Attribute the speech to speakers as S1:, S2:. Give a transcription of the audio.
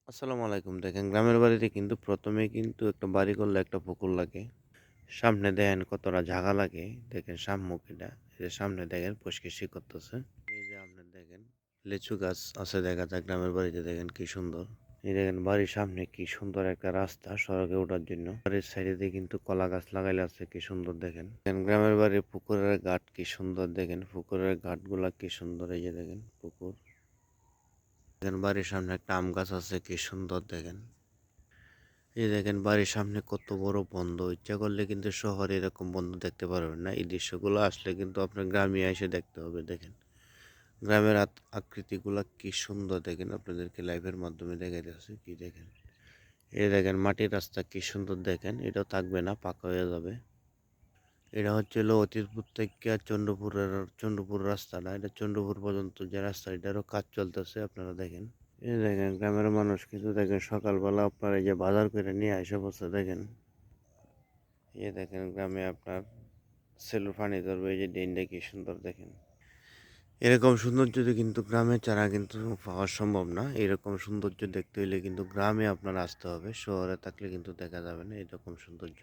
S1: আসসালামু আলাইকুম। দেখেন গ্রামের বাড়িতে কিন্তু ১ম এই কিন্তু একটা বাড়ি করলে একটা পুকুর লাগে। সামনে দেখেন কতটা জাগা লাগে। দেখেন সম্মুখীটা। এই যে সামনে দেখেন পুষকিসি করতেছে। এই যে আপনার দেখেন লিচু গাছ আছে দেখা যায় গ্রামের বাড়িতে দেখেন কি সুন্দর। এই দেখেন বাড়ির সামনে কি সুন্দর একটা রাস্তা সড়কে ওঠার জন্য। বাড়ির সাইডে দিয়ে কিন্তু কলা গাছ লাগাইলে আছে কি সুন্দর দেখেন। দেখেন গ্রামের বাড়ির পুকুরের ঘাট কি সুন্দর দেখেন। পুকুরের ঘাটগুলা কি সুন্দর এই যে দেখেন পুকুর। দেখেন বাড়ির সামনে একটা আম গাছ আছে কি সুন্দর দেখেন। এই দেখেন বাড়ির সামনে কত বড় বন্ধ। ইচ্ছা করলে কিন্তু শহরে এরকম বন্ধ দেখতে পারবেন না। এই দৃশ্যগুলো আসলে কিন্তু আপনার গ্রামে এসে দেখতে হবে। দেখেন গ্রামের আকৃতিগুলা কি সুন্দর দেখেন, আপনাদেরকে লাইভের মাধ্যমে দেখাইতেছি কি দেখেন। এই দেখেন মাটির রাস্তা কি সুন্দর দেখেন, এটাও থাকবে না, পাকা হয়ে যাবে। এটা হচ্ছিল অতীতপুর থেকে চন্দ্রপুর রাস্তাটা, এটা চন্দ্রপুর পর্যন্ত যে রাস্তা এটারও কাজ চলতেছে আপনারা দেখেন। এই দেখেন গ্রামের মানুষ কিন্তু দেখেন সকালবেলা আপনার এই যে বাজার করে নিয়ে এসে বসে দেখেন। এই দেখেন গ্রামে আপনার সেলুর পানি ধরবে, এই যে ড্রেনটা কি সুন্দর দেখেন। এরকম সৌন্দর্য কিন্তু গ্রামে ছাড়া কিন্তু পাওয়া সম্ভব না। এরকম সৌন্দর্য দেখতে হইলে কিন্তু গ্রামে আপনার আসতে হবে, শহরে থাকলে কিন্তু দেখা যাবে না এরকম সৌন্দর্য।